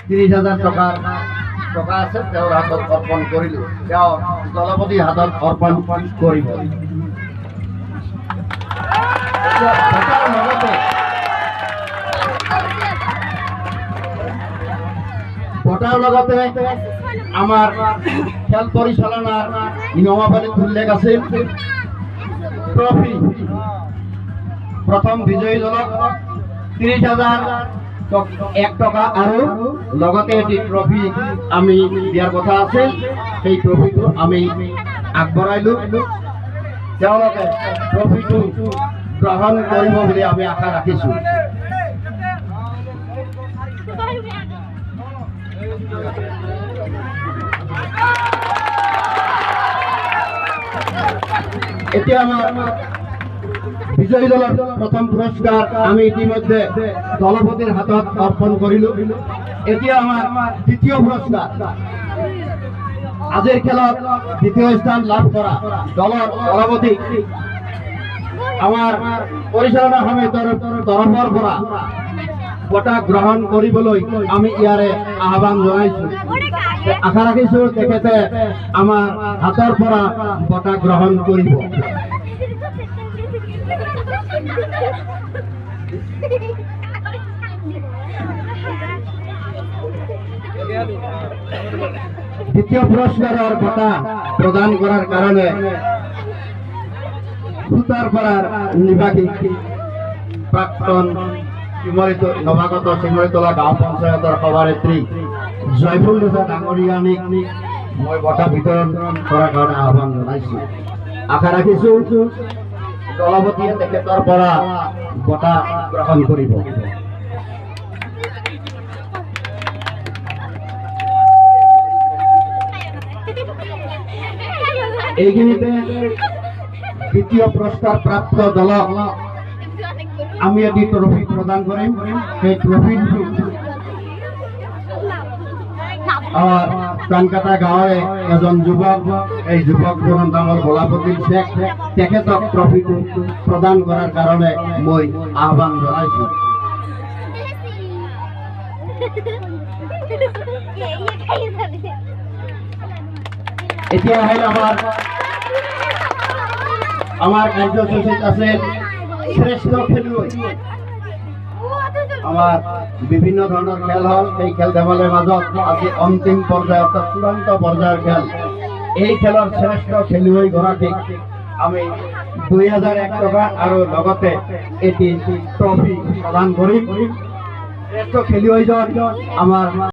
30,000 টকা আছে তেওঁৰ হাতত অৰ্পণ কৰিলোঁ। তেওঁ দলপতিৰ হাতত অৰ্পণ কৰিব। বঁটাৰ লগতে আমাৰ খেল পৰিচালনাৰ নিয়মাৱলীত উল্লেখ আছিল ট্ৰফি। প্ৰথম বিজয়ী দলক 30,001 টকা আৰু লগতে এটি ট্ৰফি আমি দিয়াৰ কথা আছিল। সেই ট্ৰফিটো আমি আগবঢ়াইলোঁ। তেওঁলোকে ট্ৰফিটো গ্ৰহণ কৰিব বুলি আমি আশা ৰাখিছোঁ। এতিয়া আমাৰ বিজয়ী দলৰ প্ৰথম পুৰস্কাৰ আমি ইতিমধ্যে দলপতিৰ হাতত অৰ্পণ কৰিলোঁ। এতিয়া আমাৰ দ্বিতীয় পুৰস্কাৰ, আজিৰ খেলত দ্বিতীয় স্থান লাভ কৰা দলৰ দলপতি আমাৰ পৰিচালনা সমিতিৰ তৰফৰ পৰা বঁটা গ্ৰহণ কৰিবলৈ আমি ইয়াৰে আহ্বান জনাইছোঁ। আশা ৰাখিছোঁ তেখেতে আমাৰ হাতৰ পৰা বঁটা গ্ৰহণ কৰিব। দ্বিতীয় পুৰস্কাৰেৰ বঁটা প্ৰদান কৰাৰ কাৰণে সুতাৰপাড়াৰ নিবাসী প্ৰাক্তন নবাগত শিমলিতলা গাঁও পঞ্চায়তৰ সভানেত্ৰী জয়ফুল ৰেখা ডাঙৰীয়ানীক মই বঁটা বিতৰণ কৰাৰ কাৰণে আহ্বান জনাইছোঁ। আশা ৰাখিছোঁ দলপতিয়ে তেখেতৰ পৰা বঁটা গ্ৰহণ কৰিব। এইখিনিতে দ্বিতীয় পুৰস্কাৰ প্ৰাপ্ত দলক আমি এটি ট্ৰফি প্ৰদান কৰিম। সেই ট্ৰফিটো আমাৰ কানকাটা গাঁৱৰে এজন যুৱক, এই যুৱকজনৰ নাম হ'ল গোলাপতি শেখ, তেখেতক ট্ৰফিটো প্ৰদান কৰাৰ কাৰণে মই আহ্বান জনাইছোঁ। এতিয়া আহিল আমাৰ কাৰ্যসূচীত আছে শ্ৰেষ্ঠ খেলুৱৈ। আমাৰ বিভিন্ন ধৰনেৰ খেল হল, সেই খেল ধেমালিৰ মাজত আজি অন্তিম পৰ্যায় অৰ্থাৎ চূড়ান্ত পৰ্যায়েৰ খেল। এই খেলৰ শ্ৰেষ্ঠ খেলুৱৈ গৰাকীক আমি 2,001 টকা আৰু লগতে এটি ট্ৰফি প্ৰদান কৰিম। শ্ৰেষ্ঠ খেলুৱৈজন আমাৰ